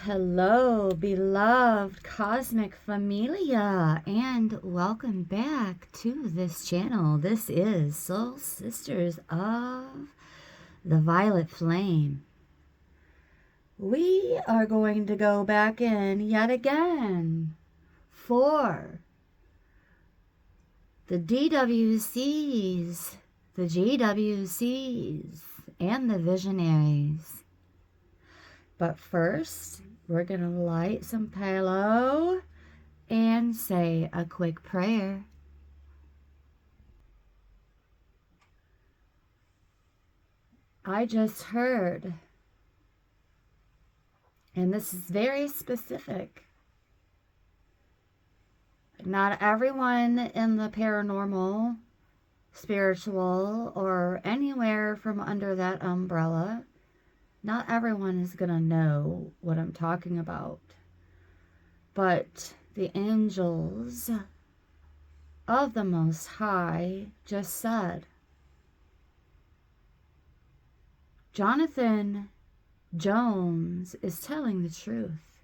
Hello, beloved cosmic familia, and welcome back to this channel. This is Soul Sisters of the Violet Flame. We are going to go back in yet again for the DWCs, the GWCs, and the Visionaries. But first, we're going to light some pillow and say a quick prayer. I just heard, and this is very specific, not everyone in the paranormal, spiritual, or anywhere from under that umbrella, not everyone is going to know what I'm talking about. But the angels of the Most High just said, Jonathan Jones is telling the truth.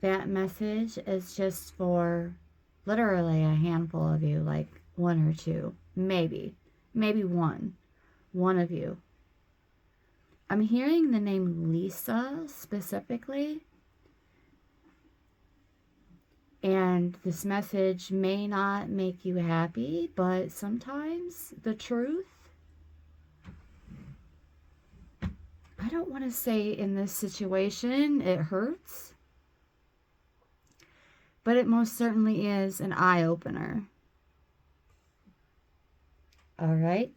That message is just for literally a handful of you, like one or two, maybe one of you. I'm hearing the name Lisa specifically, and this message may not make you happy, but sometimes the truth, I don't want to say in this situation it hurts, but it most certainly is an eye-opener. All right.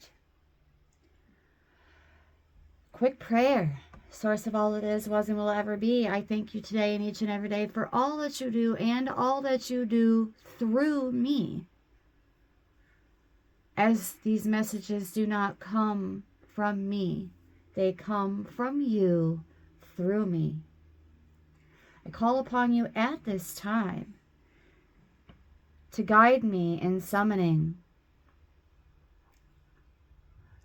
Quick prayer. Source of all that is, was, and will ever be. I thank you today and each and every day for all that you do and all that you do through me. As these messages do not come from me, they come from you through me. I call upon you at this time to guide me in summoning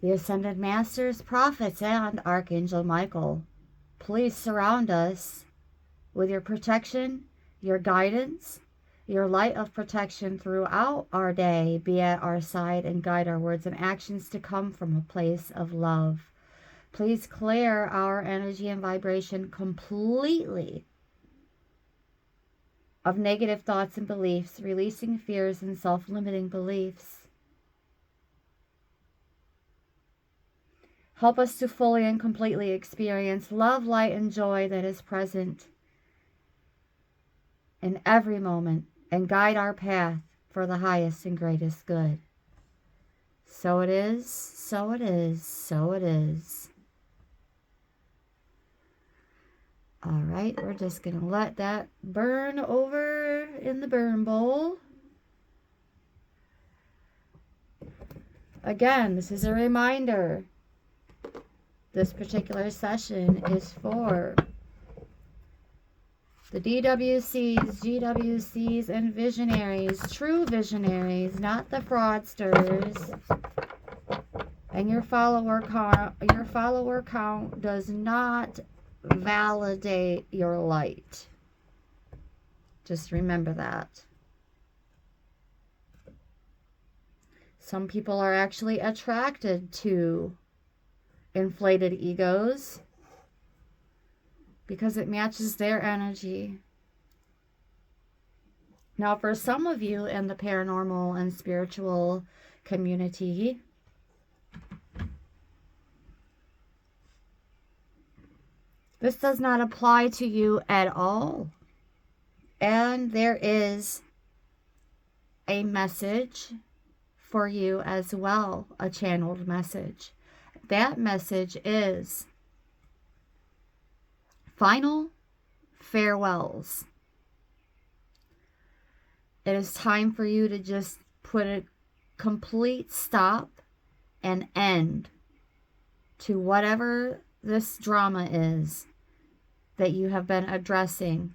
the Ascended Masters, Prophets, and Archangel Michael. Please surround us with your protection, your guidance, your light of protection throughout our day. Be at our side and guide our words and actions to come from a place of love. Please clear our energy and vibration completely of negative thoughts and beliefs, releasing fears and self-limiting beliefs. Help us to fully and completely experience love, light, and joy that is present in every moment, and guide our path for the highest and greatest good. So it is, so it is, so it is. All right, we're just going to let that burn over in the burn bowl. Again, this is a reminder. This particular session is for the DWCs, GWCs, and visionaries, true visionaries, not the fraudsters. And your follower count does not validate your light. Just remember that. Some people are actually attracted to inflated egos because it matches their energy. Now, for some of you in the paranormal and spiritual community, this does not apply to you at all. And there is a message for you as well, a channeled message. That message is final farewells. It is time for you to just put a complete stop and end to whatever this drama is that you have been addressing.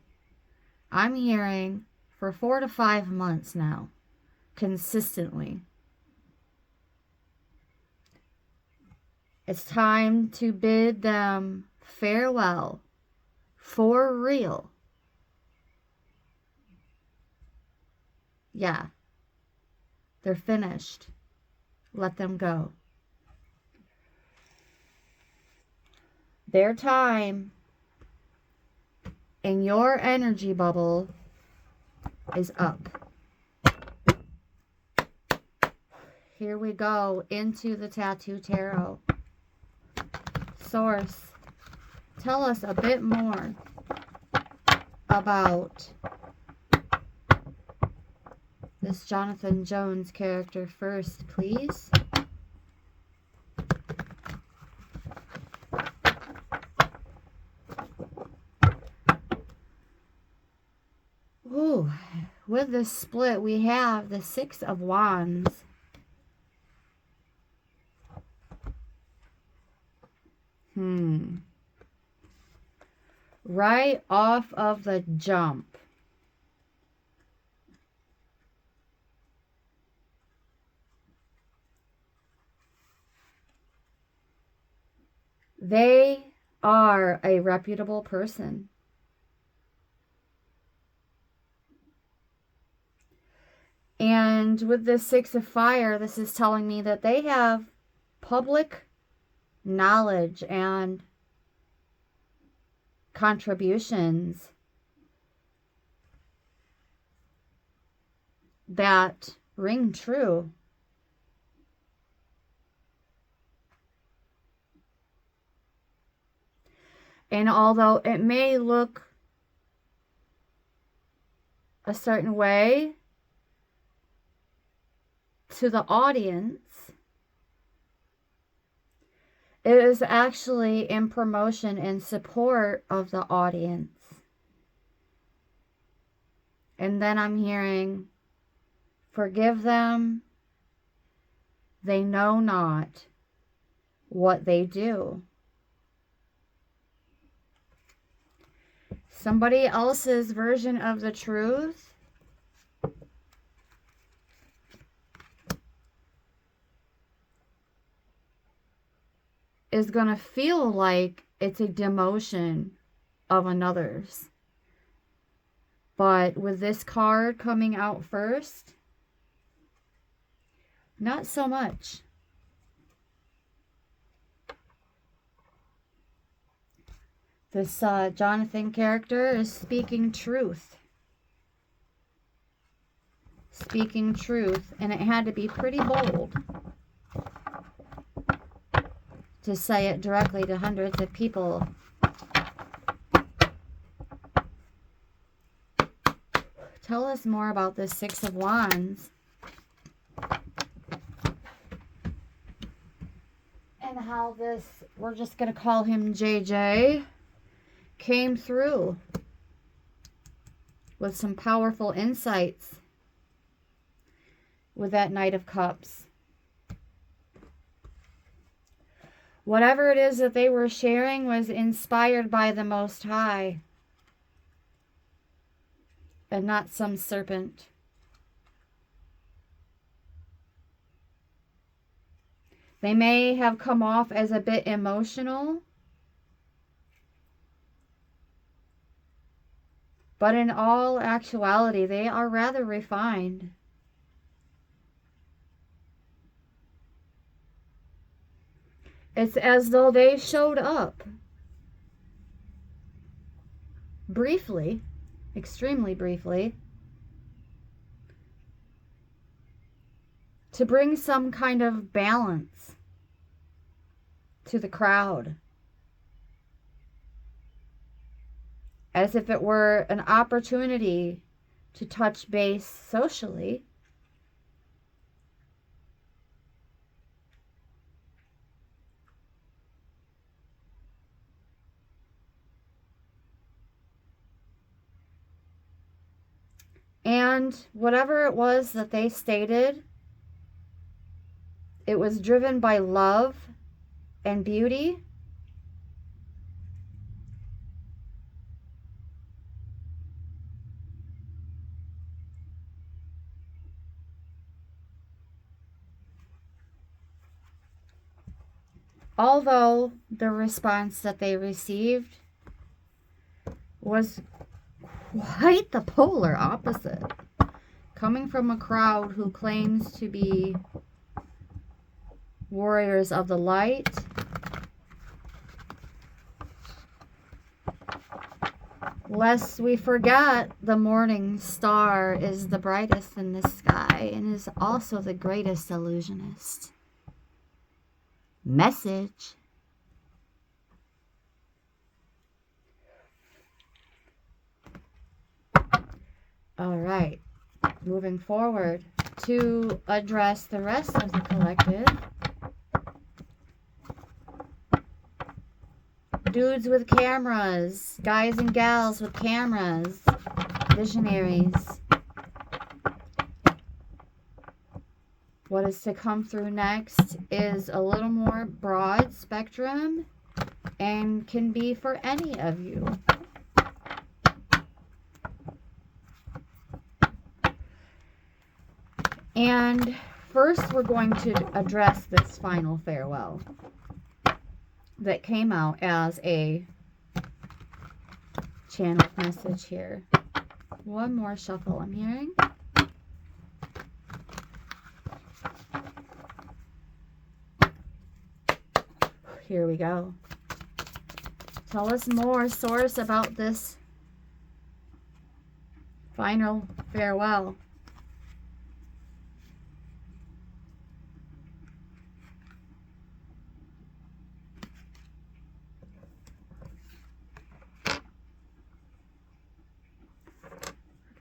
I'm hearing for 4 to 5 months now, consistently. It's time to bid them Farewell. For real. Yeah. They're finished. Let them go. Their time in your energy bubble is up. Here we go into the Tattoo Tarot. Source, tell us a bit more about this Jonathan Jones character first, please. Ooh, with this split, we have the Six of Wands. Right off of the jump. They are a reputable person. And with the Six of Fire, this is telling me that they have public knowledge and contributions that ring true. And although it may look a certain way to the audience, it is actually in promotion and support of the audience. And then I'm hearing, forgive them, they know not what they do. Somebody else's version of the truth is going to feel like it's a demotion of another's. But with this card coming out first, not so much. This Jonathan character is speaking truth. Speaking truth. And it had to be pretty bold to say it directly to hundreds of people. Tell us more about this Six of Wands. And how this, we're just going to call him JJ, came through with some powerful insights with that Knight of Cups. Whatever it is that they were sharing was inspired by the Most High and not some serpent. They may have come off as a bit emotional, but in all actuality, they are rather refined. It's as though they showed up briefly, extremely briefly, to bring some kind of balance to the crowd. As if it were an opportunity to touch base socially. And whatever it was that they stated, it was driven by love and beauty. although the response that they received was quite the polar opposite, coming from a crowd who claims to be warriors of the light, lest we forget, the morning star is the brightest in the sky and is also the greatest illusionist. Message. All right, moving forward to address the rest of the collective. Dudes with cameras, guys and gals with cameras, visionaries. What is to come through next is a little more broad spectrum and can be for any of you. And first we're going to address this final farewell that came out as a channel message here. One more shuffle I'm hearing. Here we go. Tell us more, Source, about this final farewell.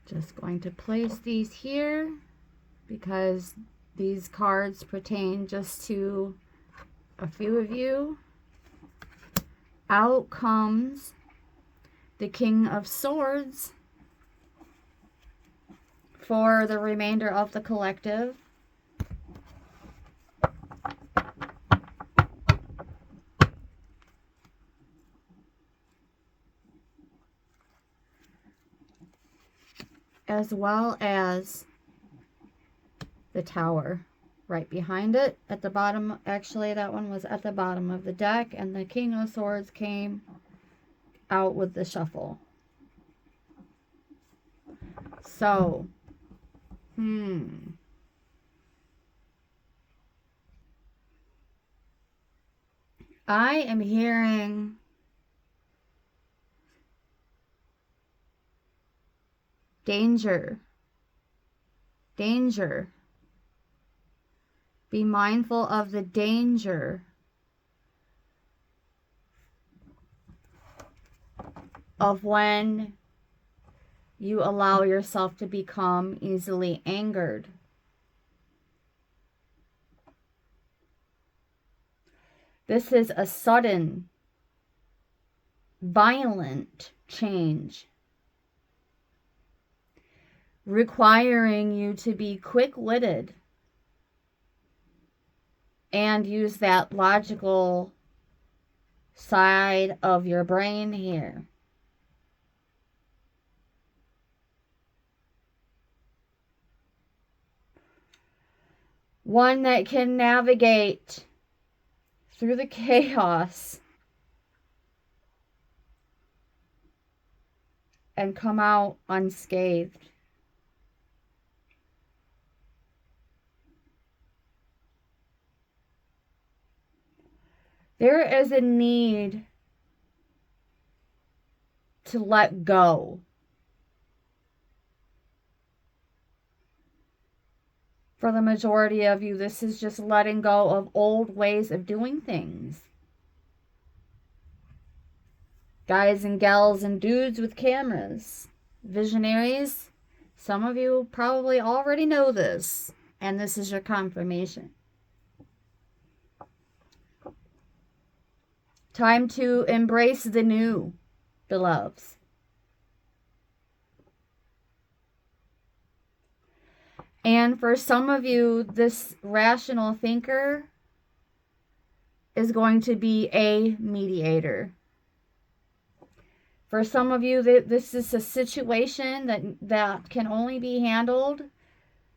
Just going to place these here because these cards pertain just to a few of you. Out comes the King of Swords for the remainder of the collective. As well as the Tower right behind it at the bottom. Actually, that one was at the bottom of the deck, and the King of Swords came out with the shuffle. So, I am hearing danger. Danger. Be mindful of the danger of when you allow yourself to become easily angered. This is a sudden, violent change, requiring you to be quick-witted and use that logical side of your brain here. One that can navigate through the chaos and come out unscathed. There is a need to let go. For the majority of you, this is just letting go of old ways of doing things. Guys and gals and dudes with cameras, visionaries, some of you probably already know this, and this is your confirmation. Time to embrace the new, beloveds. And for some of you, this rational thinker is going to be a mediator. For some of you, this is a situation that can only be handled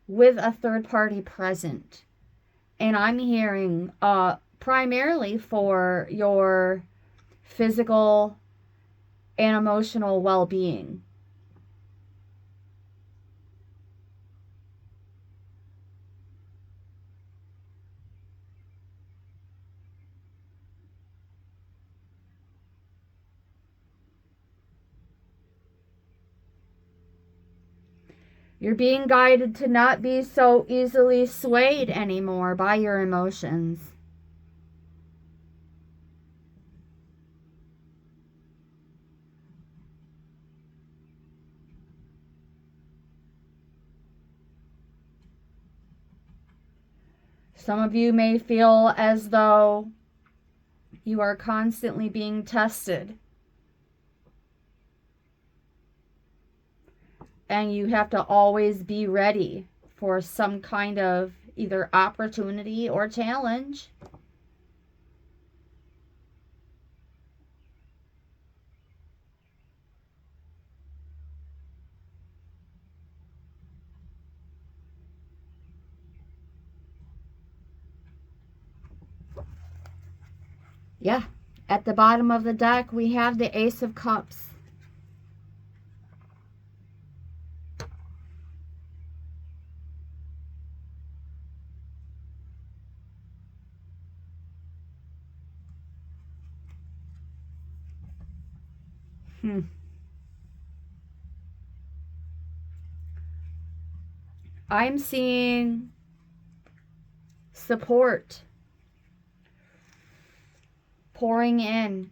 with a third party present. And I'm hearing primarily for your physical and emotional well-being. You're being guided to not be so easily swayed anymore by your emotions. Some of you may feel as though you are constantly being tested. And you have to always be ready for some kind of either opportunity or challenge. Yeah, at the bottom of the deck, we have the Ace of Cups. I'm seeing support pouring in.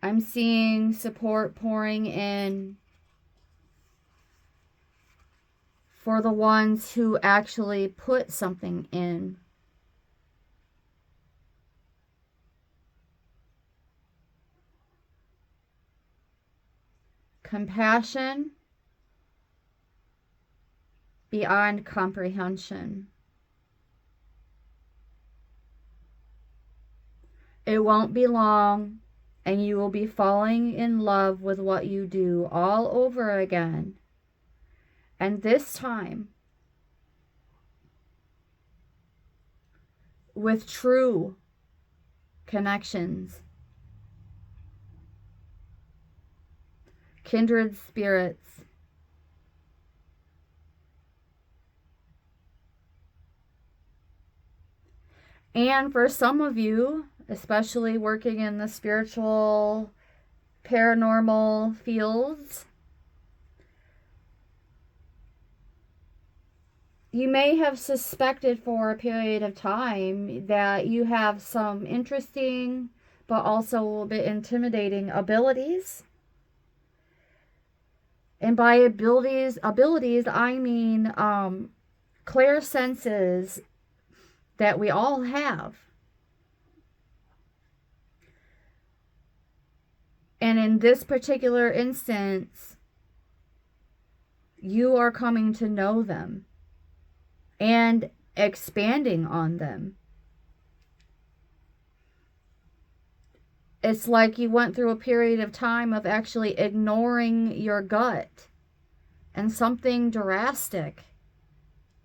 I'm seeing support pouring in for the ones who actually put something in. Compassion beyond comprehension. It won't be long, and you will be falling in love with what you do all over again. And this time, with true connections, kindred spirits. And for some of you, especially working in the spiritual, paranormal fields, you may have suspected for a period of time that you have some interesting but also a little bit intimidating abilities. And by abilities I mean clear senses that we all have. And in this particular instance, you are coming to know them and expanding on them. It's like you went through a period of time of actually ignoring your gut, and something drastic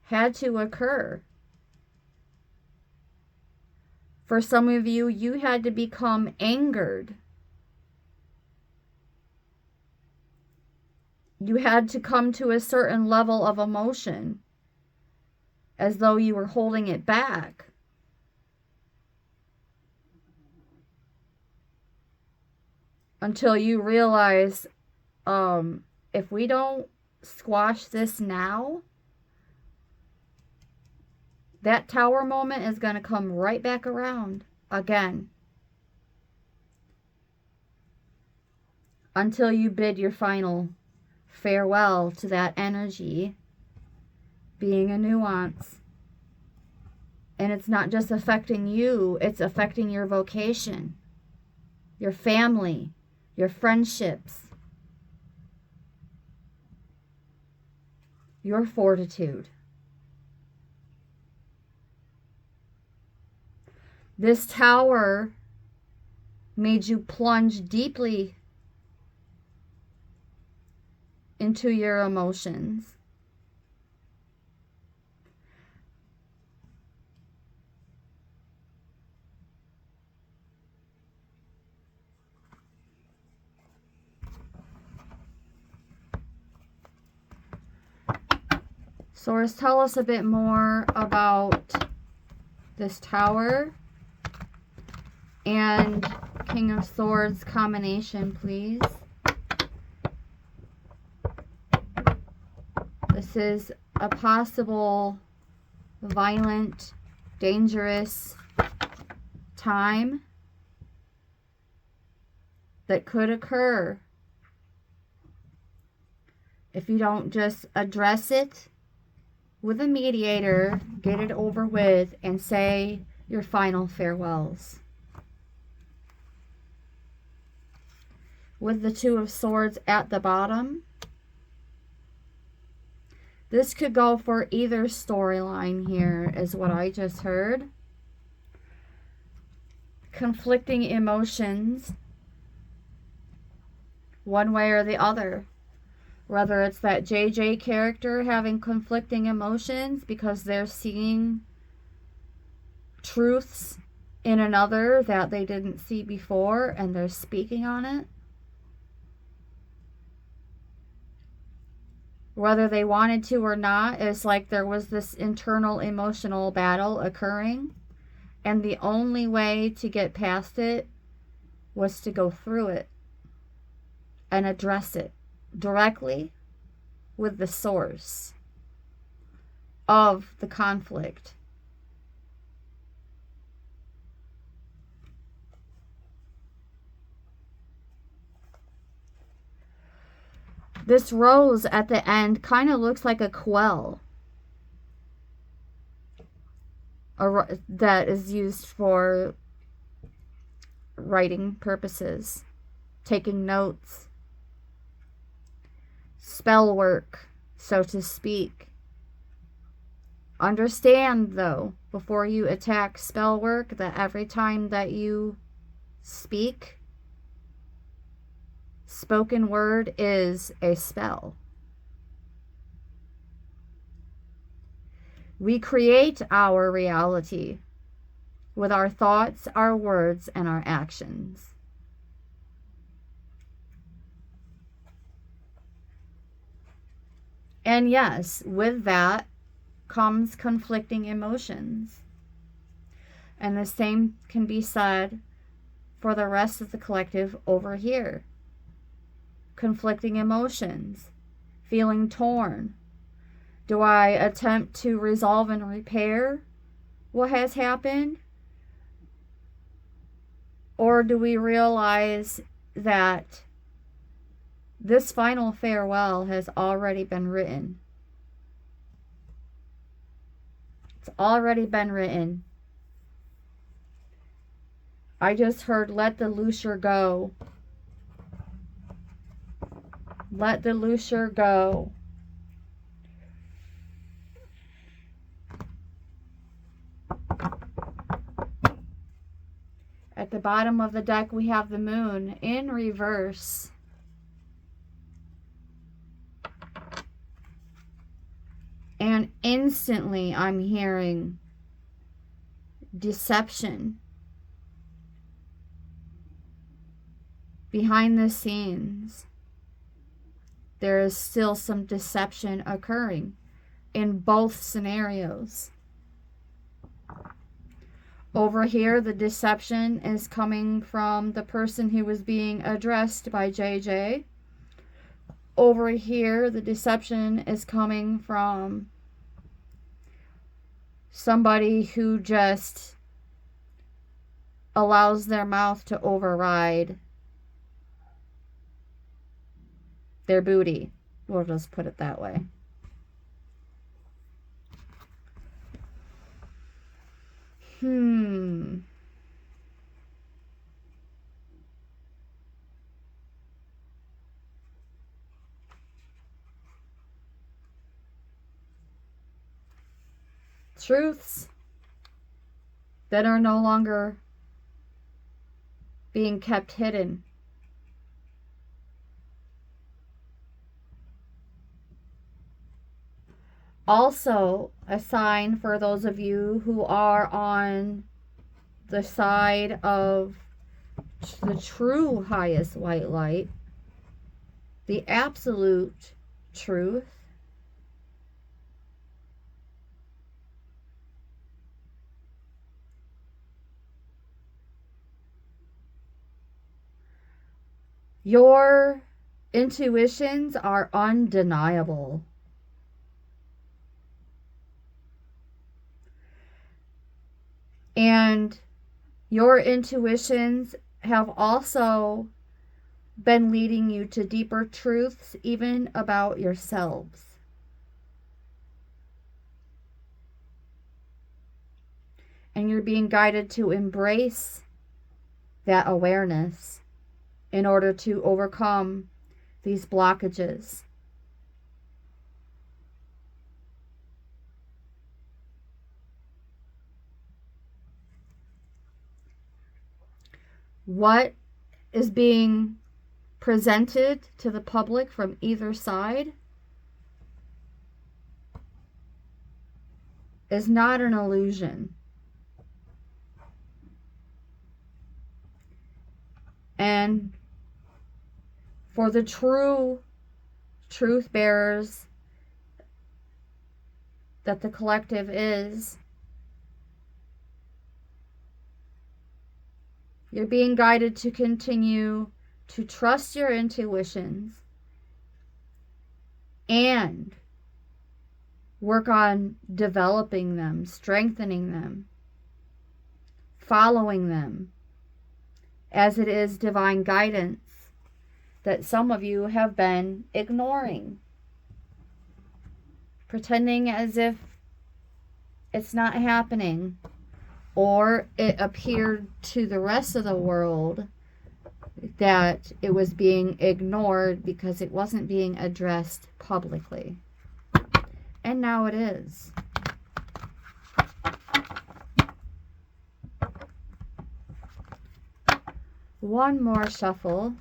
had to occur. For some of you, you had to become angered. You had to come to a certain level of emotion, as though you were holding it back. Until you realize, if we don't squash this now, that tower moment is going to come right back around again. Until you bid your final farewell to that energy being a nuance. And it's not just affecting you, it's affecting your vocation, your family, your friendships, your fortitude. This tower made you plunge deeply into your emotions. Source, tell us a bit more about this Tower and King of Swords combination, please. This is a possible violent, dangerous time that could occur if you don't just address it with a mediator, get it over with, and say your final farewells. With the Two of Swords at the bottom, this could go for either storyline here, is what I just heard. Conflicting emotions, one way or the other. Whether it's that JJ character having conflicting emotions because they're seeing truths in another that they didn't see before and they're speaking on it. Whether they wanted to or not, it's like there was this internal emotional battle occurring, and the only way to get past it was to go through it and address it directly with the source of the conflict. This rose at the end kind of looks like a quell that is used for writing purposes, taking notes, spell work, so to speak. Understand, though, before you attack spell work, that every time that you speak, spoken word is a spell. We create our reality with our thoughts, our words, and our actions. And yes, with that comes conflicting emotions. And the same can be said for the rest of the collective over here. Conflicting emotions, feeling torn. Do I attempt to resolve and repair what has happened? Or do we realize that this final farewell has already been written? It's already been written. I just heard, let the looser go. Let the looser go. At the bottom of the deck, we have the moon in reverse. And instantly, I'm hearing deception. Behind the scenes, there is still some deception occurring in both scenarios. Over here, the deception is coming from the person who was being addressed by JJ. Over here, the deception is coming from somebody who just allows their mouth to override their booty. We'll just put it that way. Truths that are no longer being kept hidden. Also, a sign for those of you who are on the side of the true highest white light, the absolute truth, Your intuitions are undeniable. And your intuitions have also been leading you to deeper truths, even about yourselves. And you're being guided to embrace that awareness in order to overcome these blockages. What is being presented to the public from either side is not an illusion. And for the true truth bearers that the collective is, you're being guided to continue to trust your intuitions and work on developing them, strengthening them, following them, as it is divine guidance that some of you have been ignoring, pretending as if it's not happening, or it appeared to the rest of the world that it was being ignored because it wasn't being addressed publicly. And now it is. One more shuffle.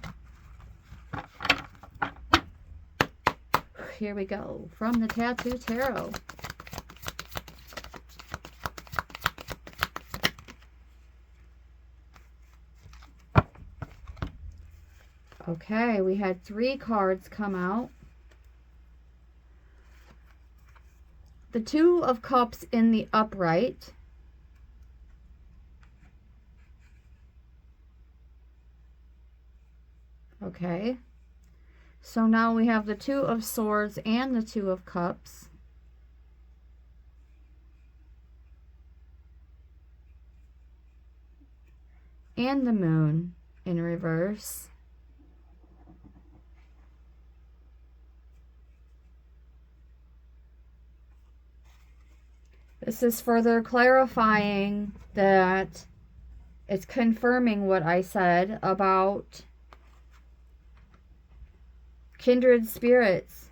Here we go. From the Tattoo Tarot. Okay, we had 3 cards come out. The 2 of Cups in the upright. Okay. So now we have the 2 of Swords and the 2 of Cups. And the Moon in reverse. This is further clarifying that it's confirming what I said about kindred spirits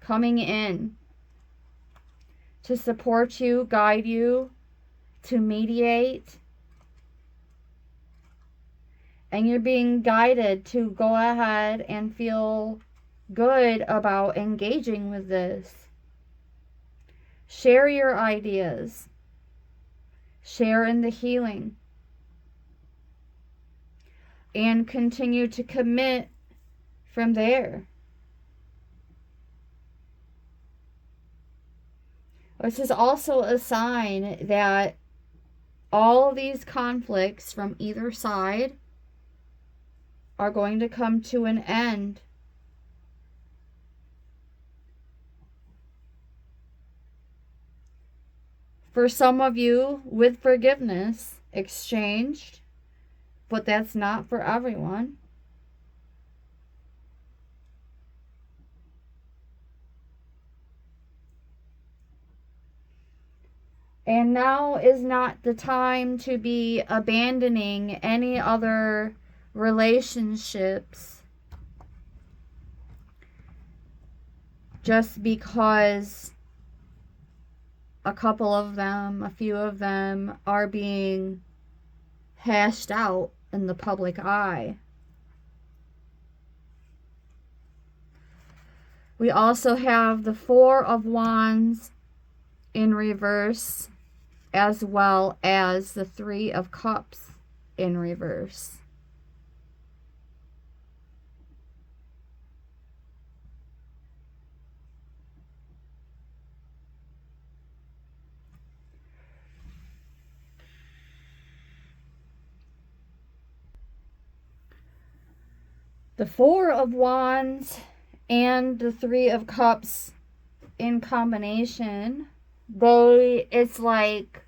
coming in to support you, guide you, to mediate. And you're being guided to go ahead and feel good about engaging with this. Share your ideas. Share in the healing. And continue to commit from there. This is also a sign that all these conflicts from either side are going to come to an end. For some of you, with forgiveness exchanged, but that's not for everyone. And now is not the time to be abandoning any other relationships just because a couple of them, a few of them are being hashed out in the public eye. We also have the 4 of Wands in reverse, as well as the 3 of Cups in reverse. The Four of Wands and the Three of Cups in combination, it's like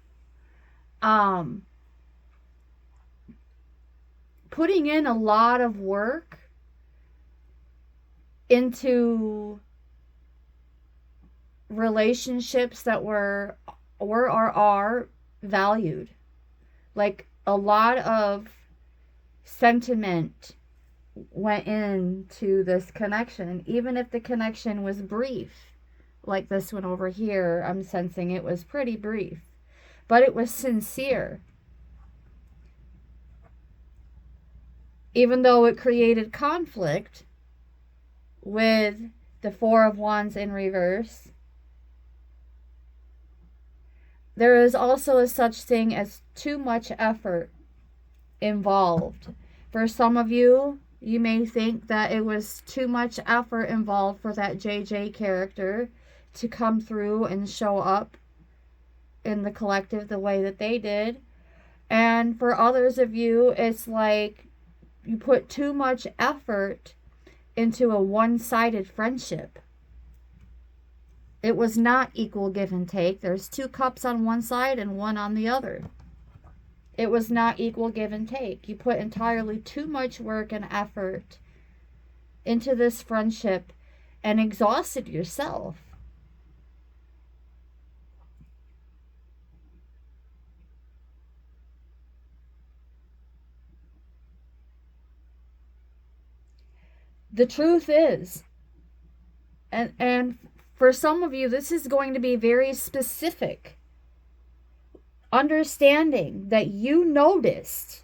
putting in a lot of work into relationships that were or are valued. Like a lot of sentiment went into this connection, even if the connection was brief. Like this one over here, I'm sensing it was pretty brief, but it was sincere. Even though it created conflict with the Four of Wands in reverse, there is also a such thing as too much effort involved. For some of you, you may think that it was too much effort involved for that JJ character to come through and show up in the collective the way that they did. And for others of you, it's like you put too much effort into a one-sided friendship. It was not equal give and take. There's 2 cups on one side and 1 on the other. It was not equal give and take. You put entirely too much work and effort into this friendship and exhausted yourself. The truth is, and for some of you, this is going to be very specific. Understanding that you noticed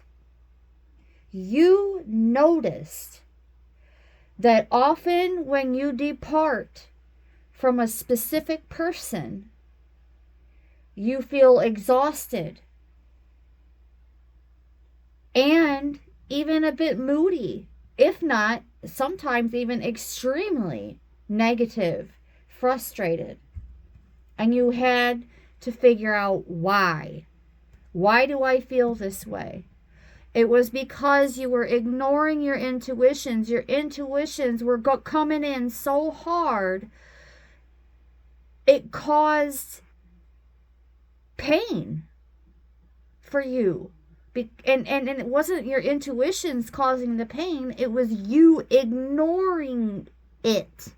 that often when you depart from a specific person, you feel exhausted and even a bit moody, if not sometimes even extremely negative, frustrated. And you had to figure out why. Why do I feel this way? It was because you were ignoring your intuitions. Your intuitions were coming in so hard, it caused pain for you. And it wasn't your intuitions causing the pain, it was you ignoring it.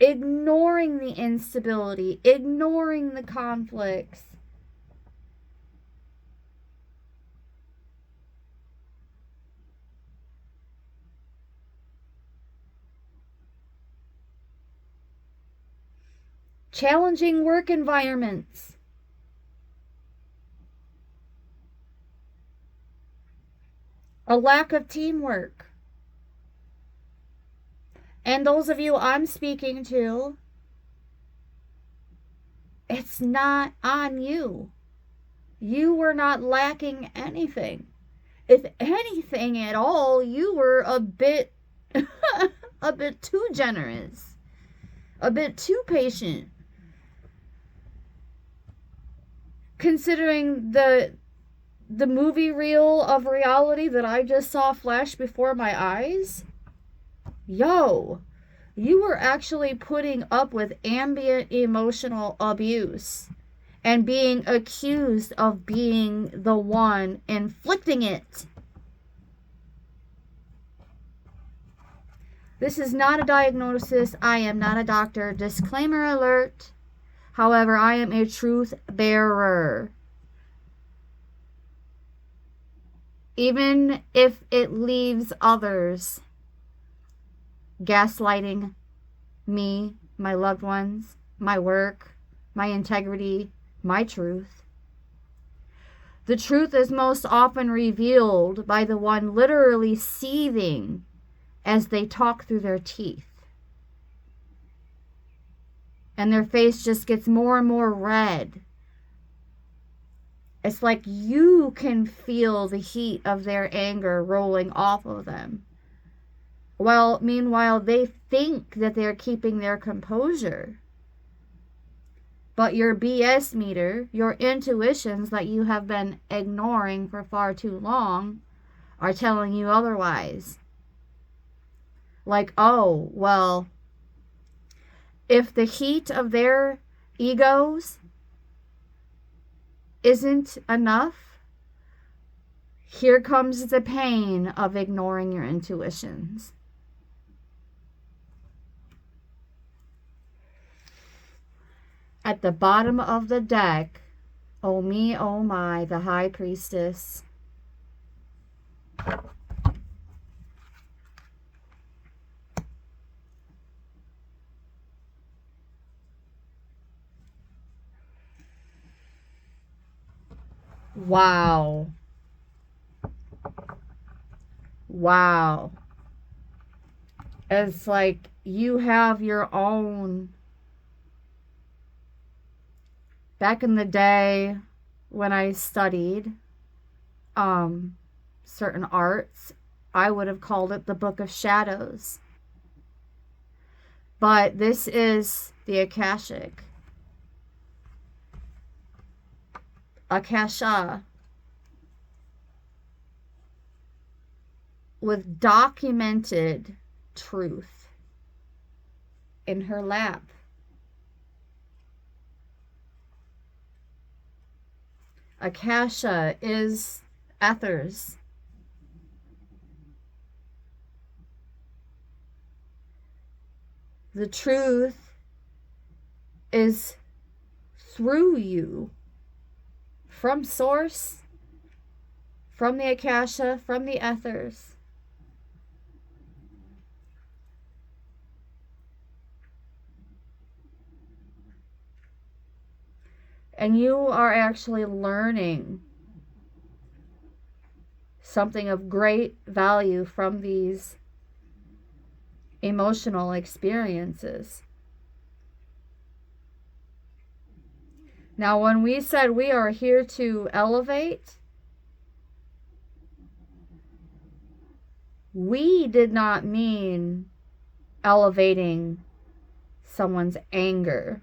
Ignoring the instability, ignoring the conflicts. Challenging work environments. A lack of teamwork. And those of you I'm speaking to, it's not on you. You were not lacking anything. If anything at all, you were a bit too generous, a bit too patient. Considering the movie reel of reality that I just saw flash before my eyes, yo, you were actually putting up with ambient emotional abuse and being accused of being the one inflicting it. This is not a diagnosis. I am not a doctor. Disclaimer alert. However, I am a truth bearer. Even if it leaves others gaslighting me, my loved ones, my work, my integrity, my truth. The truth is most often revealed by the one literally seething as they talk through their teeth. And their face just gets more and more red. It's like you can feel the heat of their anger rolling off of them. Well, meanwhile, they think that they're keeping their composure. But your BS meter, your intuitions that you have been ignoring for far too long, are telling you otherwise. Like, oh, well, if the heat of their egos isn't enough, here comes the pain of ignoring your intuitions. At the bottom of the deck, oh me, oh my, the High Priestess. Wow. Wow. It's like you have your own. Back in the day when I studied certain arts, I would have called it the Book of Shadows. But this is the Akashic. Akasha. With documented truth in her lap. Akasha is ethers. The truth is through you, from source, from the Akasha, from the ethers. And you are actually learning something of great value from these emotional experiences. Now, when we said we are here to elevate, we did not mean elevating someone's anger.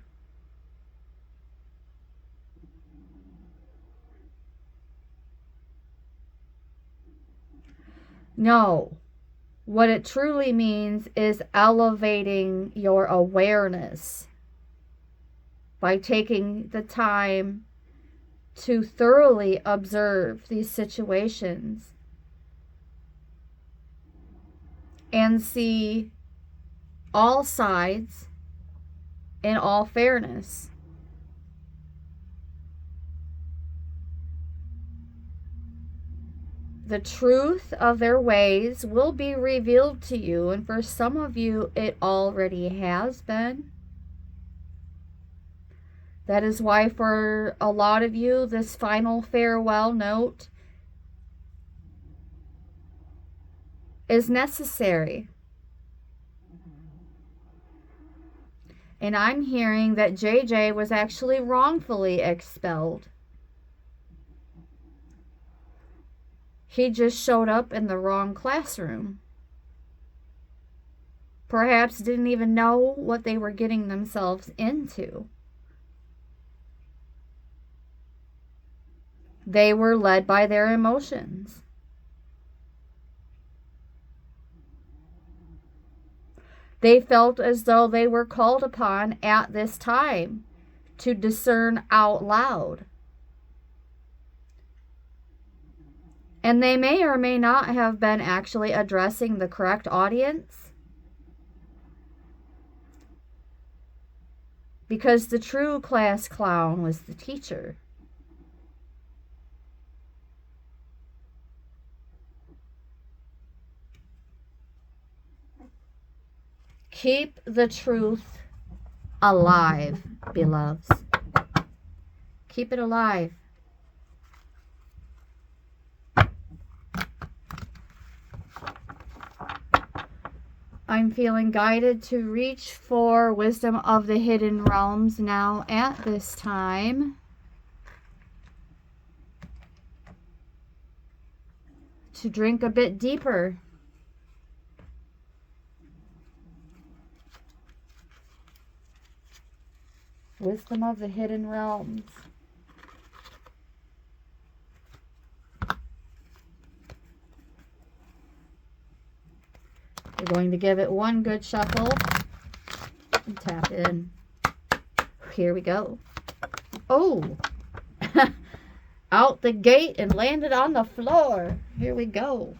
No. What it truly means is elevating your awareness by taking the time to thoroughly observe these situations and see all sides in all fairness. The truth of their ways will be revealed to you, and for some of you, it already has been. That is why for a lot of you, this final farewell note is necessary. And I'm hearing that JJ was actually wrongfully expelled. He just showed up in the wrong classroom. Perhaps didn't even know what they were getting themselves into. They were led by their emotions. They felt as though they were called upon at this time to discern out loud. And they may or may not have been actually addressing the correct audience, because the true class clown was the teacher. Keep the truth alive, beloveds. Keep it alive. I'm feeling guided to reach for wisdom of the hidden realms now at this time. To drink a bit deeper. Wisdom of the hidden realms. It going to give it one good shuffle and tap in. Here we go. Oh, out the gate and landed on the floor. Here we go.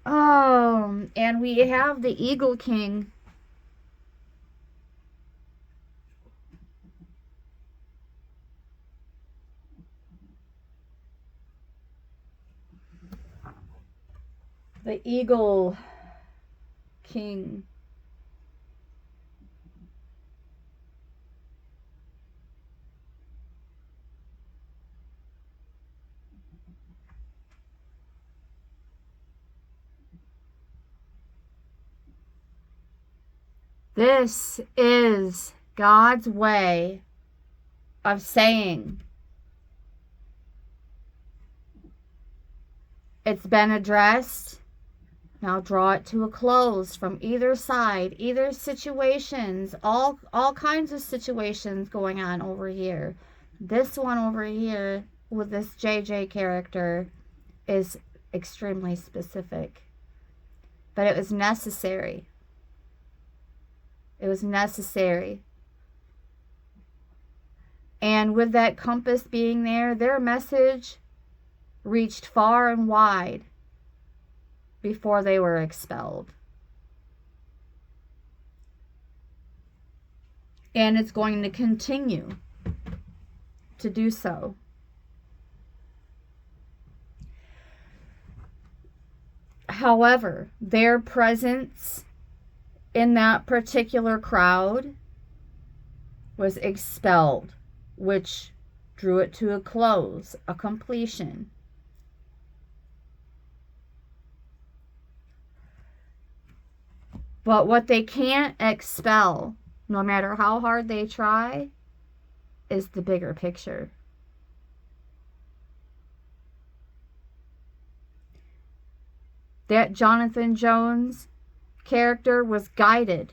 And we have the Eagle King. The Eagle King. This is God's way of saying it's been addressed. Now draw it to a close from either side, either situations, all kinds of situations going on over here. This one over here with this JJ character is extremely specific, but it was necessary. It was necessary. And with that compass being there, their message reached far and wide before they were expelled. And it's going to continue to do so. However, their presence in that particular crowd was expelled, which drew it to a close, a completion. But what they can't expel, no matter how hard they try, is the bigger picture. That Jonathan Jones character was guided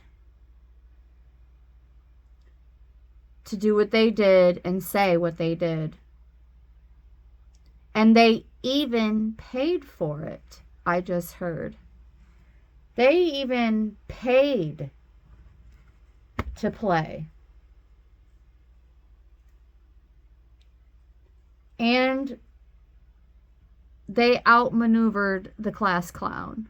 to do what they did and say what they did. And they even paid for it, I just heard. They even paid to play. And they outmaneuvered the class clown.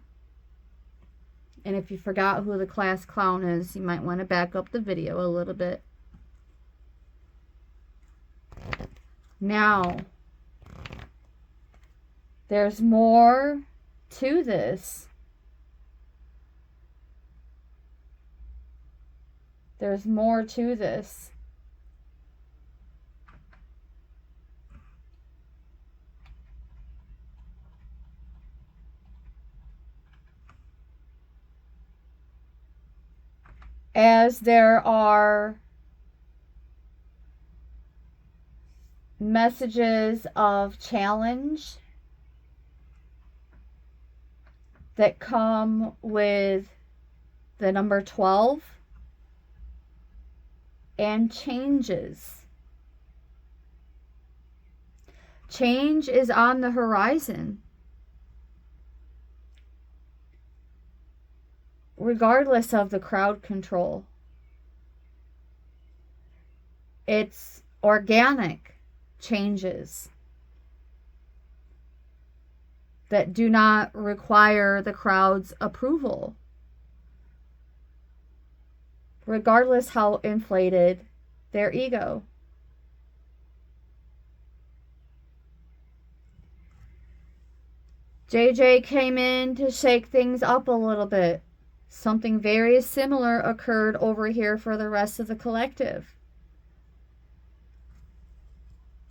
And if you forgot who the class clown is, you might want to back up the video a little bit. Now, there's more to this. There's more to this. As there are messages of challenge that come with the number 12 and changes. Change is on the horizon. Regardless of the crowd control. It's organic changes that do not require the crowd's approval. Regardless how inflated their ego. JJ came in to shake things up a little bit. Something very similar occurred over here for the rest of the collective.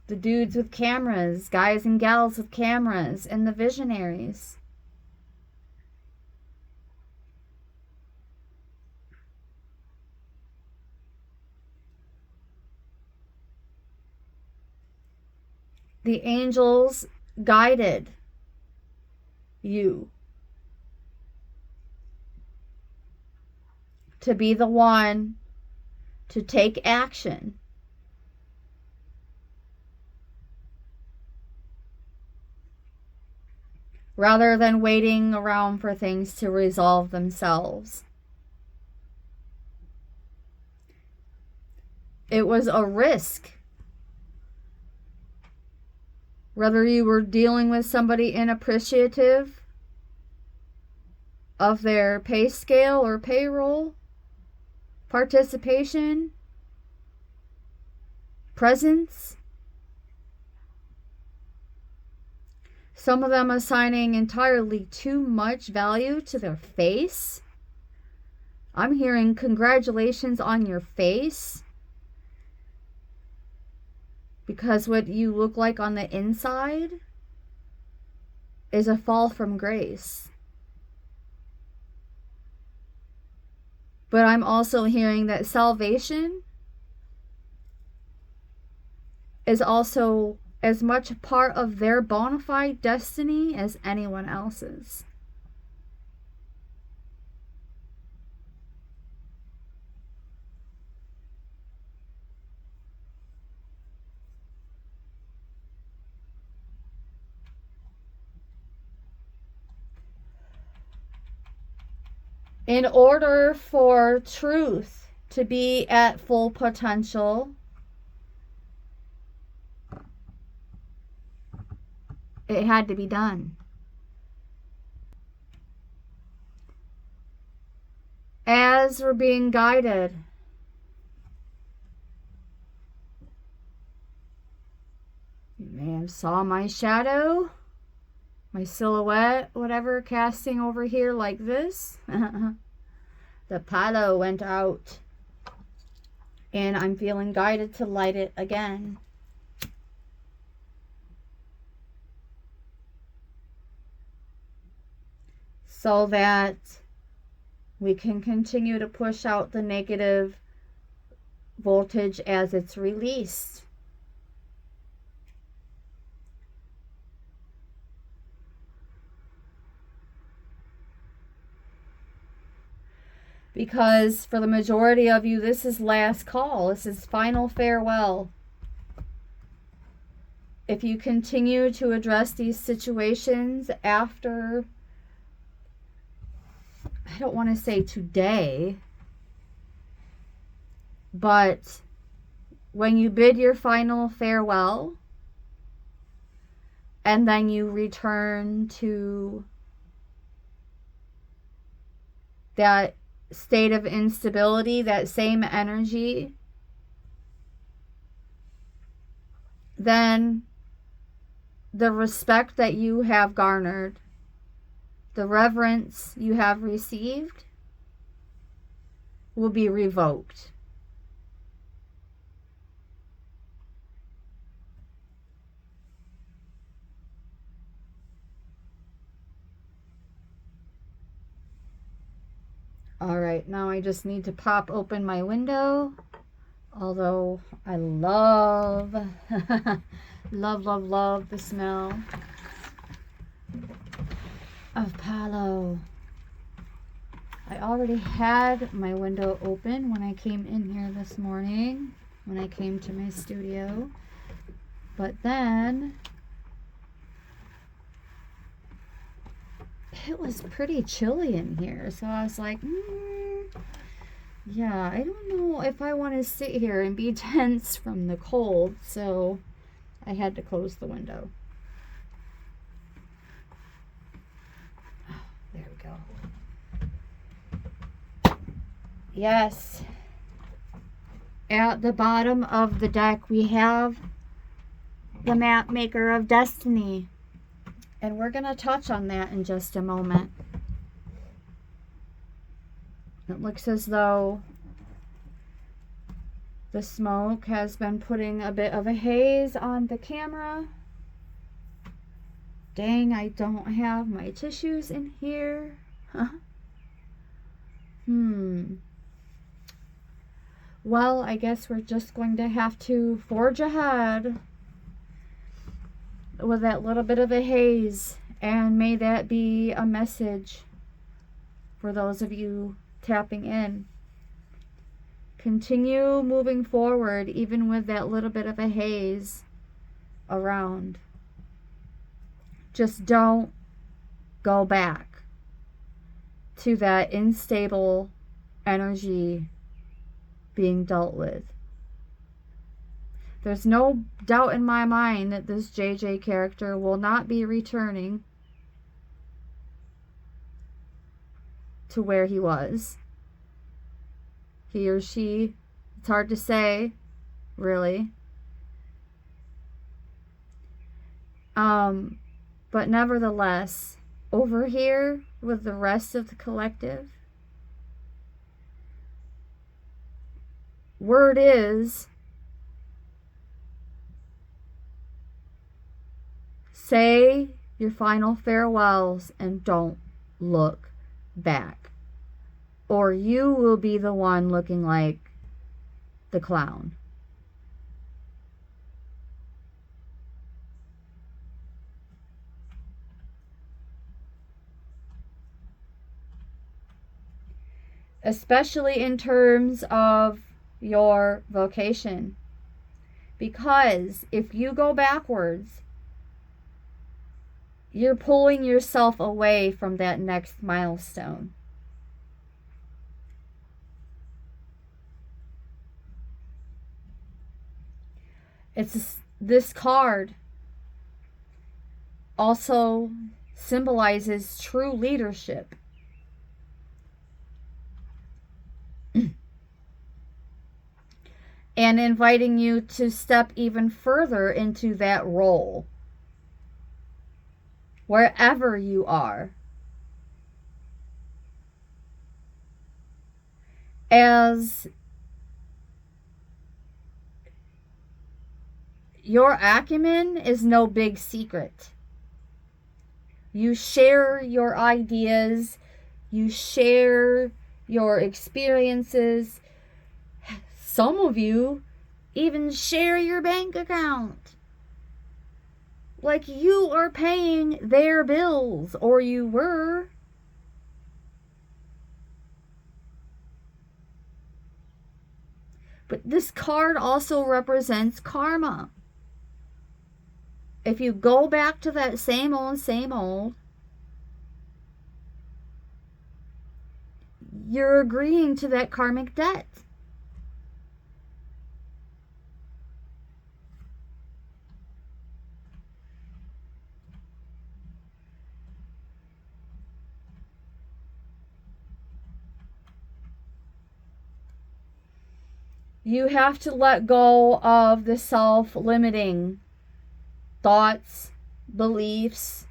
The dudes with cameras, guys and gals with cameras, and the visionaries. The angels guided you to be the one to take action. rather than waiting around for things to resolve themselves. It was a risk. Whether you were dealing with somebody inappreciative of their pay scale or payroll, participation, presence. Some of them assigning entirely too much value to their face. I'm hearing congratulations on your face, because what you look like on the inside is a fall from grace. But I'm also hearing that salvation is also as much a part of their bona fide destiny as anyone else's. In order for truth to be at full potential, it had to be done. As we're being guided, you may have saw my shadow, my silhouette, whatever, casting over here like this. The palo went out, and I'm feeling guided to light it again. So that we can continue to push out the negative voltage as it's released. Because for the majority of you, this is last call. This is final farewell. If you continue to address these situations after, I don't want to say today, but when you bid your final farewell and then you return to that state of instability, that same energy, then the respect that you have garnered, the reverence you have received, will be revoked. All right, now I just need to pop open my window. Although I love, love the smell of palo. I already had my window open when I came in here this morning, when I came to my studio. But then it was pretty chilly in here, so I was like, yeah, I don't know if I want to sit here and be tense from the cold, so I had to close the window. Oh, there we go. Yes. At the bottom of the deck, we have the Map Maker of Destiny. And we're going to touch on that in just a moment. It looks as though the smoke has been putting a bit of a haze on the camera. Dang, I don't have my tissues in here. Well, I guess we're just going to have to forge ahead with that little bit of a haze, and may that be a message for those of you tapping in. Continue moving forward even with that little bit of a haze around. Just don't go back to that unstable energy being dealt with. There's no doubt in my mind that this JJ character will not be returning to where he was. He or she, it's hard to say, really. But nevertheless, over here with the rest of the collective, word is, say your final farewells and don't look back, or you will be the one looking like the clown. Especially in terms of your vocation. Because if you go backwards, you're pulling yourself away from that next milestone. This card also symbolizes true leadership. And inviting you to step even further into that role, wherever you are. As your acumen is no big secret. You share your ideas, you share your experiences. Some of you even share your bank account. Like you are paying their bills, or you were. But this card also represents karma. If you go back to that same old, you're agreeing to that karmic debt. You have to let go of the self-limiting thoughts, beliefs,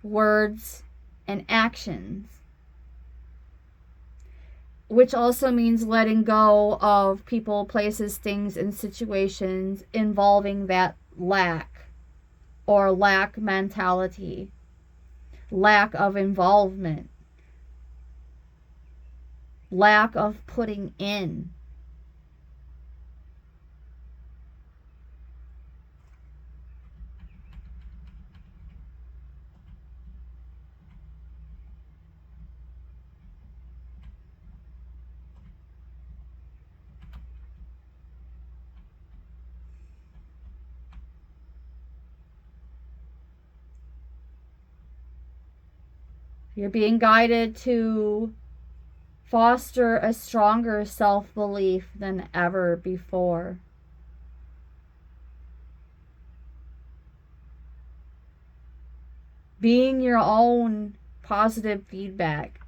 words, and actions. Which also means letting go of people, places, things, and situations involving that lack or lack mentality, lack of involvement, lack of putting in. You're being guided to foster a stronger self-belief than ever before. Being your own positive feedback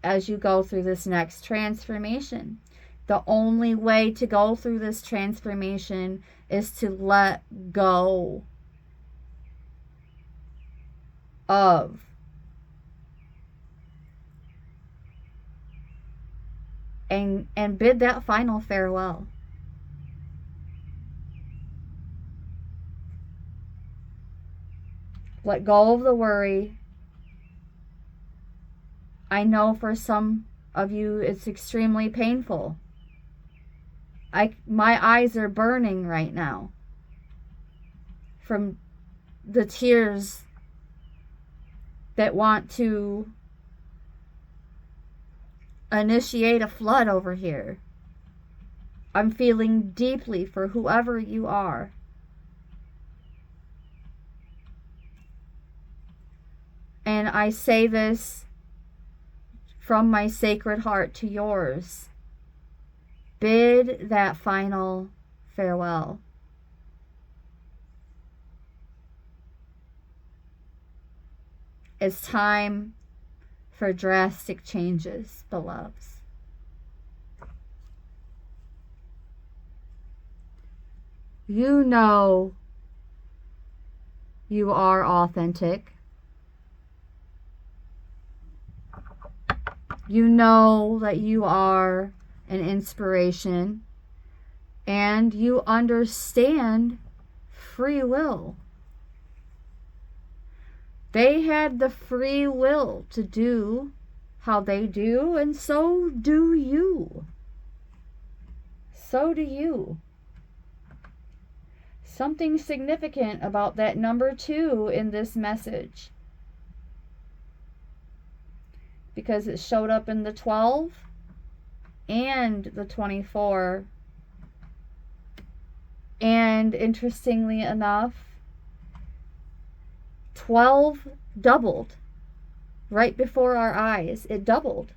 as you go through this next transformation. The only way to go through this transformation is to let go of and bid that final farewell. Let go of the worry. I know for some of you it's extremely painful. My eyes are burning right now from the tears that want to initiate a flood over here. I'm feeling deeply for whoever you are. And I say this from my sacred heart to yours. Bid that final farewell. It's time for drastic changes, beloveds. You know you are authentic. You know that you are an inspiration, and you understand free will. They had the free will to do how they do, and so do you. So do you. Something significant about that number 2 in this message, because it showed up in the 12 and the 24. And interestingly enough, 12 doubled right before our eyes. It doubled.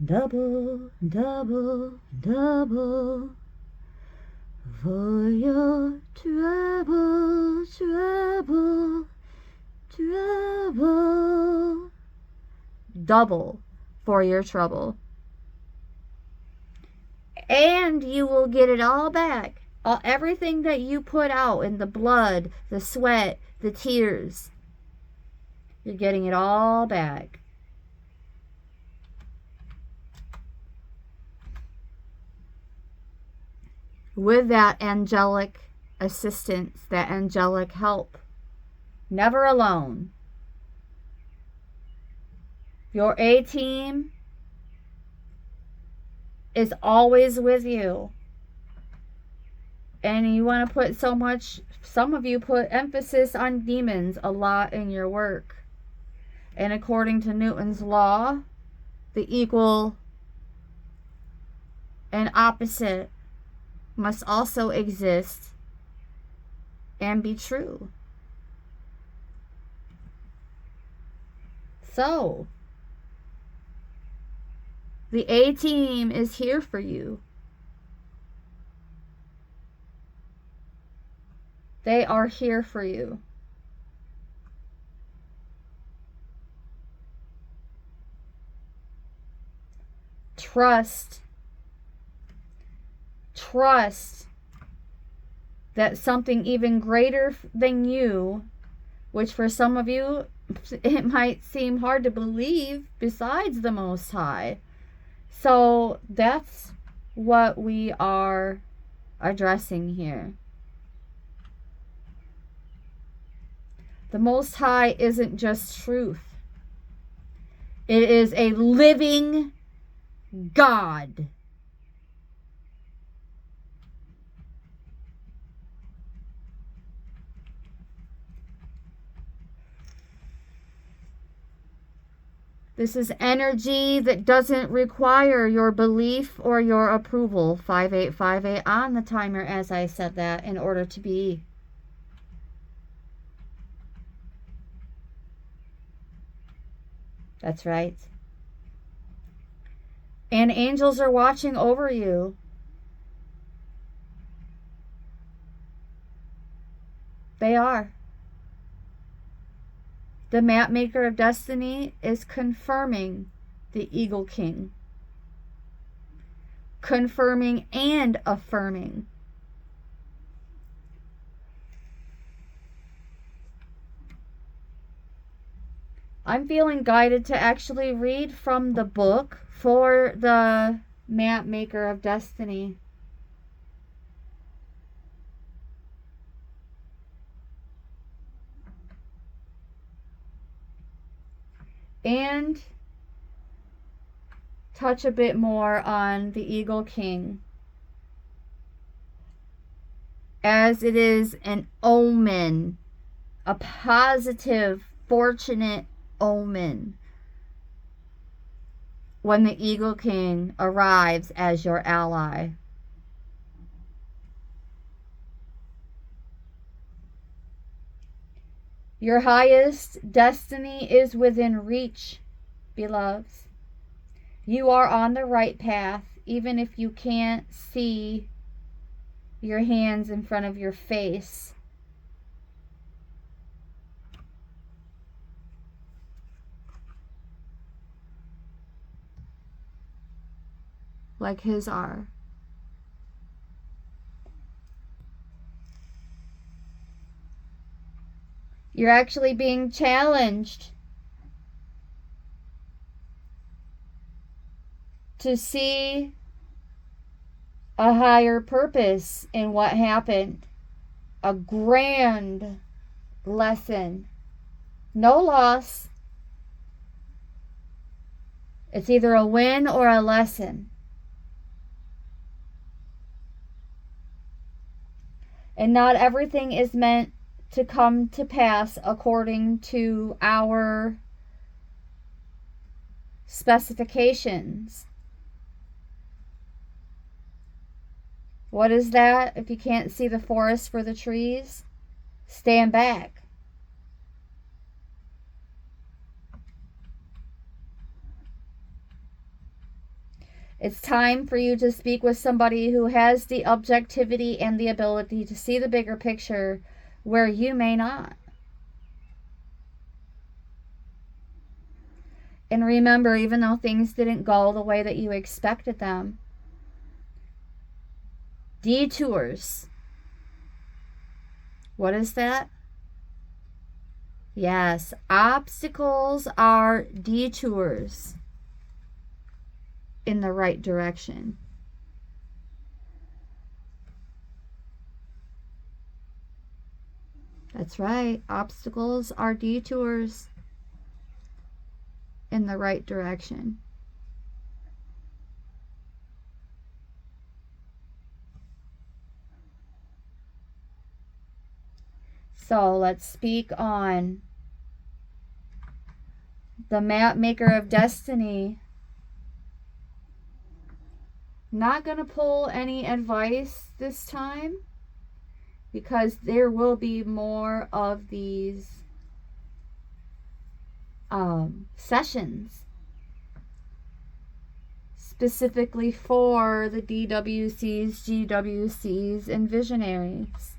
Double, double, double for your trouble, trouble, trouble. Double for your trouble. And you will get it all back. Everything that you put out in the blood, the sweat, the tears. You're getting it all back. With that angelic assistance, that angelic help. Never alone. Your A-team is always with you. And you want to put so much, some of you put emphasis on demons a lot in your work. And according to Newton's law, the equal and opposite must also exist and be true. So, the A-team is here for you. They are here for you. Trust that something even greater than you, which for some of you, it might seem hard to believe, besides the Most High. So that's what we are addressing here. The Most High isn't just truth. It is a living God. This is energy that doesn't require your belief or your approval. 5858 on the timer as I said that in order to be. That's right. And angels are watching over you. They are. The map maker of destiny is confirming the Eagle King. Confirming and affirming. I'm feeling guided to actually read from the book for the map maker of destiny. And touch a bit more on the Eagle King, as it is an omen, a positive, fortunate omen, when the Eagle King arrives as your ally. Your highest destiny is within reach, beloveds. You are on the right path, even if you can't see your hands in front of your face. Like his are. You're actually being challenged to see a higher purpose in what happened. A grand lesson. No loss. It's either a win or a lesson. And not everything is meant to come to pass according to our specifications. What is that? If you can't see the forest for the trees, stand back. It's time for you to speak with somebody who has the objectivity and the ability to see the bigger picture where you may not. And remember, even though things didn't go the way that you expected them, detours. What is that? Yes, obstacles are detours in the right direction. That's right. Obstacles are detours in the right direction. So let's speak on the map maker of destiny. Not going to pull any advice this time, because there will be more of these sessions specifically for the DWCs, GWCs, and visionaries.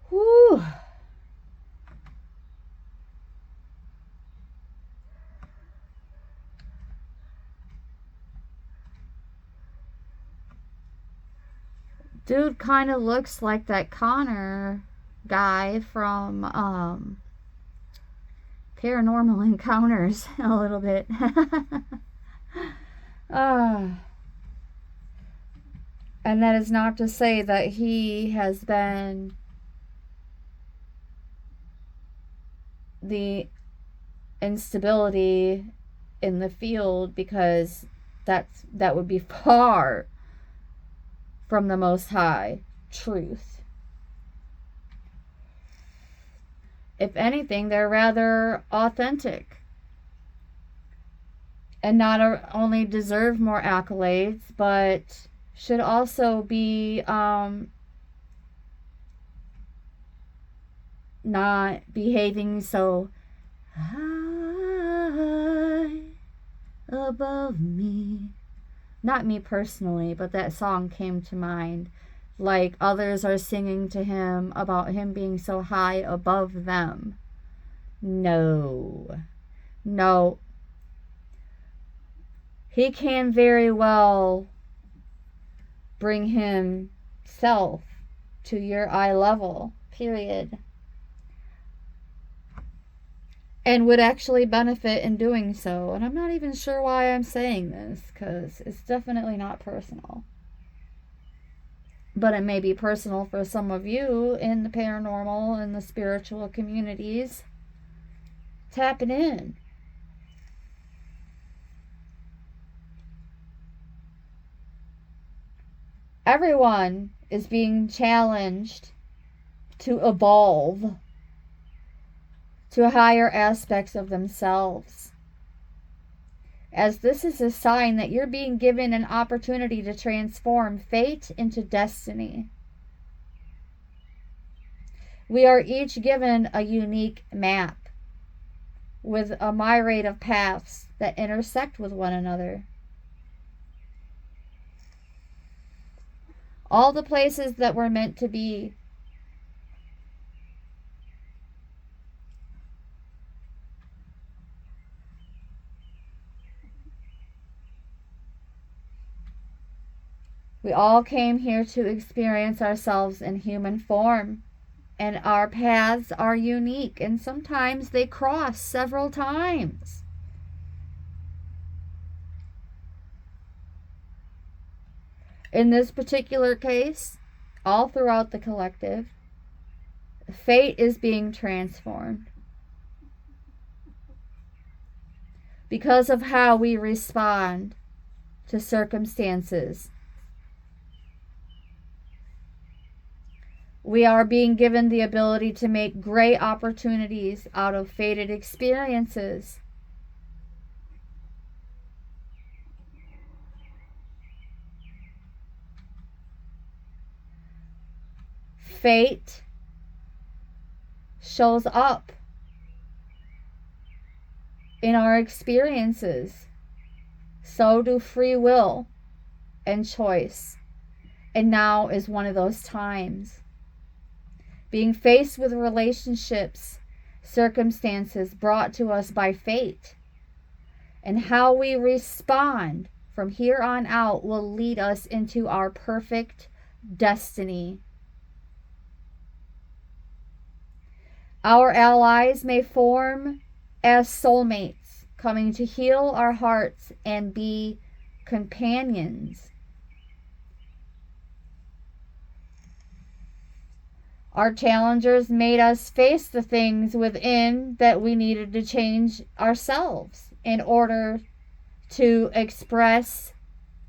Whew. Dude kind of looks like that Connor guy from Paranormal Encounters a little bit. And that is not to say that he has been the instability in the field, because that would be far from the Most High truth. If anything, they're rather authentic and not only deserve more accolades, but should also be not behaving so high above me. Not me personally, but that song came to mind. Like others are singing to him about him being so high above them. No. No. He can very well bring himself to your eye level, period. And would actually benefit in doing so. And I'm not even sure why I'm saying this, because it's definitely not personal. But it may be personal for some of you in the paranormal and the spiritual communities. Tapping in. Everyone is being challenged to evolve to higher aspects of themselves, as this is a sign that you're being given an opportunity to transform fate into destiny. We are each given a unique map with a myriad of paths that intersect with one another. All the places that we're meant to be. We all came here to experience ourselves in human form, and our paths are unique, and sometimes they cross several times. In this particular case, all throughout the collective, fate is being transformed because of how we respond to circumstances. We are being given the ability to make great opportunities out of fated experiences. Fate shows up in our experiences. So do free will and choice. And now is one of those times. Being faced with relationships, circumstances brought to us by fate, and how we respond from here on out will lead us into our perfect destiny. Our allies may form as soulmates, coming to heal our hearts and be companions. Our challengers made us face the things within that we needed to change ourselves in order to express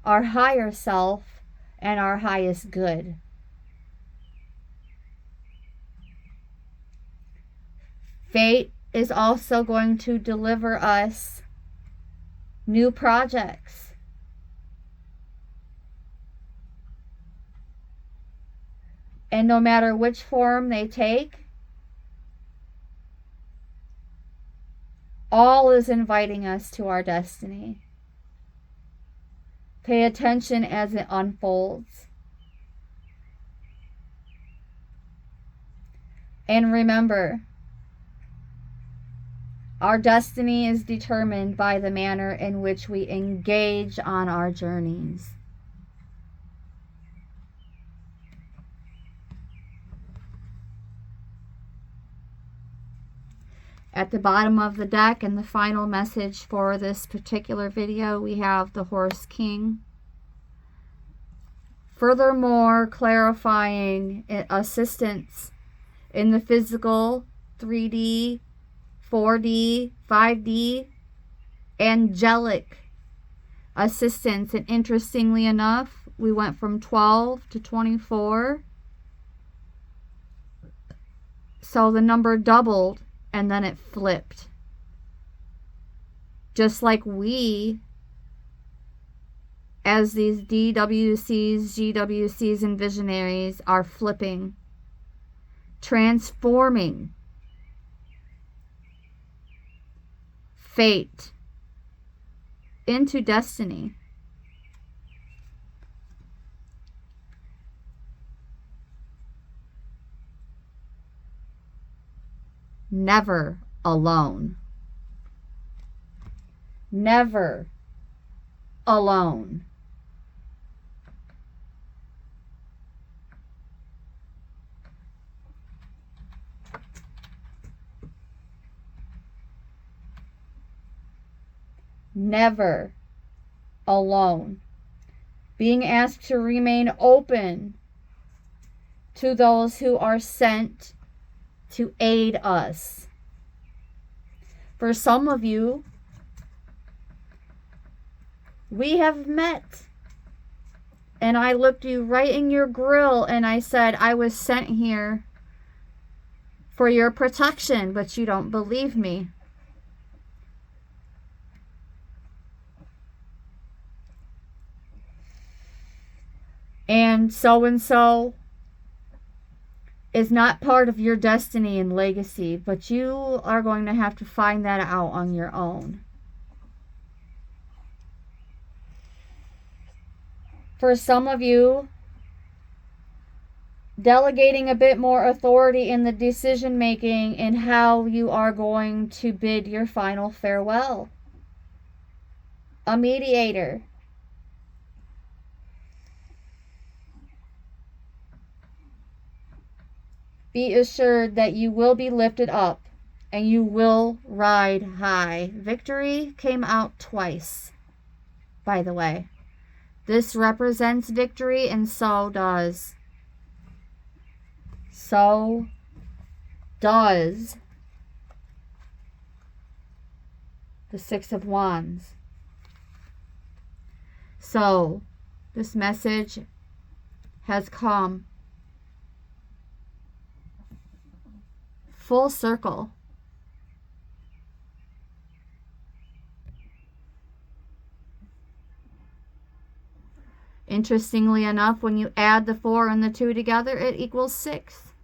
our higher self and our highest good. Fate is also going to deliver us new projects. And no matter which form they take, all is inviting us to our destiny. Pay attention as it unfolds. And remember, our destiny is determined by the manner in which we engage on our journeys. At the bottom of the deck, and the final message for this particular video, we have the Horse King. Furthermore, clarifying assistance in the physical, 3D, 4D, 5D, angelic assistance. And interestingly enough, we went from 12 to 24. So the number doubled. And then it flipped. Just like we, as these DWCs, GWCs, and visionaries, are flipping, transforming fate into destiny. Never alone. Never alone. Never alone. Being asked to remain open to those who are sent to aid us. For some of you, we have met And I looked you right in your grill and I said, I was sent here for your protection, but you don't believe me. And so is not part of your destiny and legacy, but you are going to have to find that out on your own. For some of you, delegating a bit more authority in the decision making and how you are going to bid your final farewell. A mediator. Be assured that you will be lifted up and you will ride high. Victory came out twice, by the way. This represents victory, and so does the Six of Wands. So, this message has come full circle. Interestingly enough, when you add the 4 and the 2 together, it equals 6.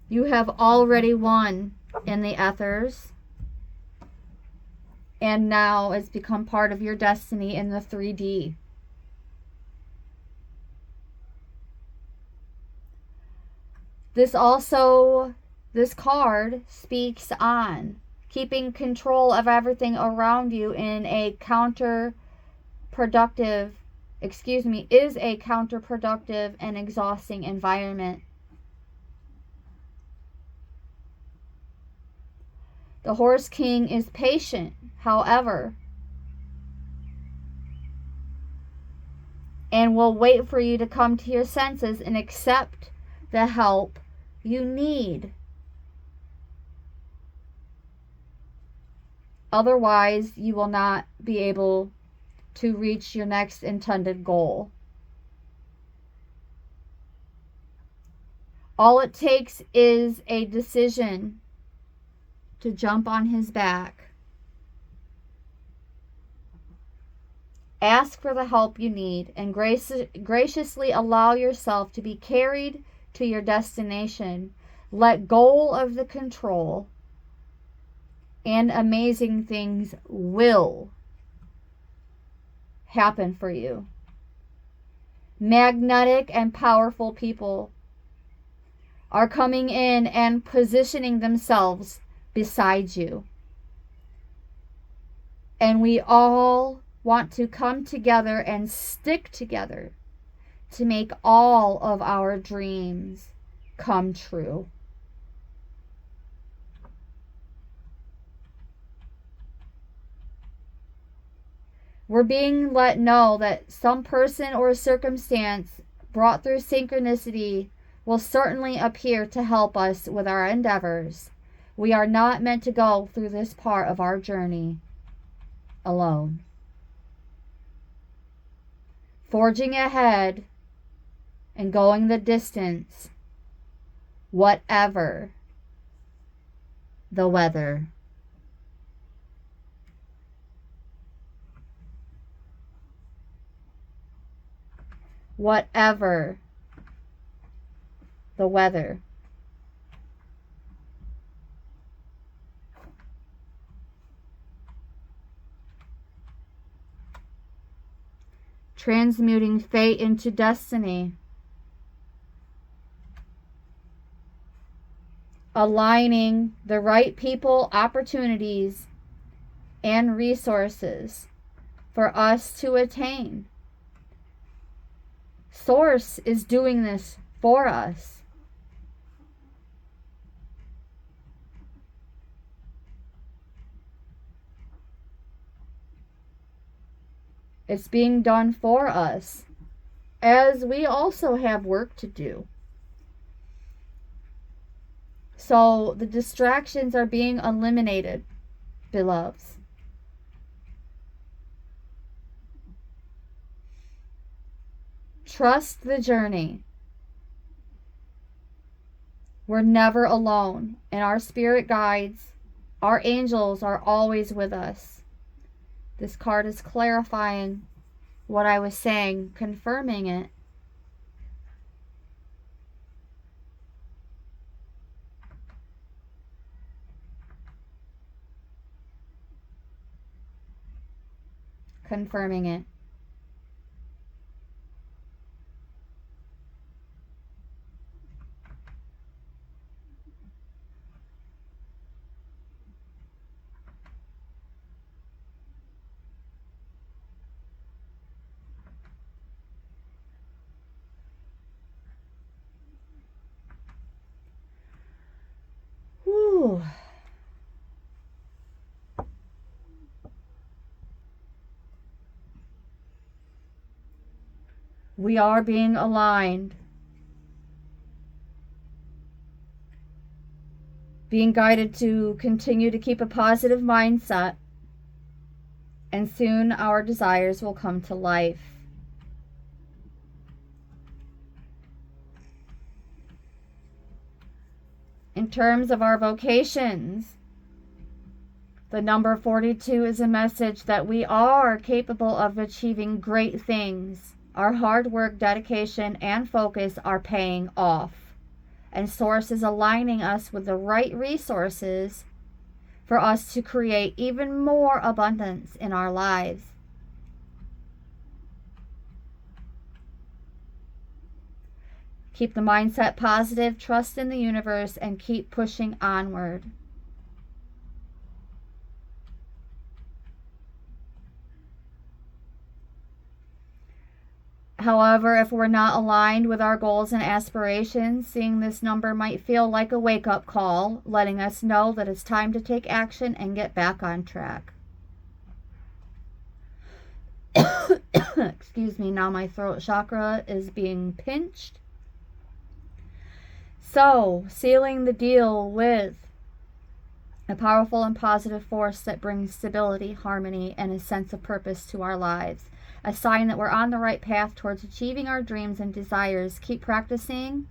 You have already won in the ethers, and now it's become part of your destiny in the 3D. This card speaks on keeping control of everything around you in a counterproductive and exhausting environment. The Horse King is patient, however, and will wait for you to come to your senses and accept the help you need. Otherwise, you will not be able to reach your next intended goal. All it takes is a decision to jump on his back. Ask for the help you need and graciously allow yourself to be carried to your destination. Let go of the control, and amazing things will happen for you. Magnetic and powerful people are coming in and positioning themselves beside you. And we all want to come together and stick together to make all of our dreams come true. We're being let know that some person or circumstance brought through synchronicity will certainly appear to help us with our endeavors. We are not meant to go through this part of our journey alone. Forging ahead and going the distance, whatever the weather. Whatever the weather. Transmuting fate into destiny. Aligning the right people, opportunities, and resources for us to attain. Source is doing this for us. It's being done for us, as we also have work to do. So the distractions are being eliminated, beloveds. Trust the journey. We're never alone, and our spirit guides, our angels are always with us. This card is clarifying what I was saying, confirming it. Confirming it. Whew. We are being aligned, being guided to continue to keep a positive mindset, and soon our desires will come to life. In terms of our vocations, the number 42 is a message that we are capable of achieving great things. Our hard work, dedication, and focus are paying off. And Source is aligning us with the right resources for us to create even more abundance in our lives. Keep the mindset positive, trust in the universe, and keep pushing onward. However, if we're not aligned with our goals and aspirations, seeing this number might feel like a wake-up call, letting us know that it's time to take action and get back on track. Excuse me, now my throat chakra is being pinched. So, sealing the deal with a powerful and positive force that brings stability, harmony, and a sense of purpose to our lives. A sign that we're on the right path towards achieving our dreams and desires. Keep practicing,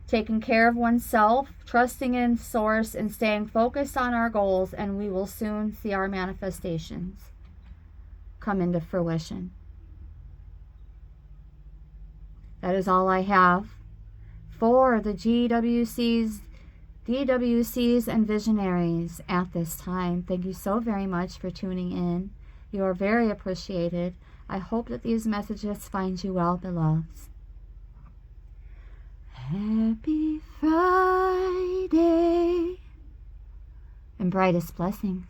taking care of oneself, trusting in Source, and staying focused on our goals, and we will soon see our manifestations come into fruition. That is all I have for the GWCs, DWCs, and Visionaries at this time. Thank you so very much for tuning in. You are very appreciated. I hope that these messages find you well, beloveds. Happy Friday and brightest blessings.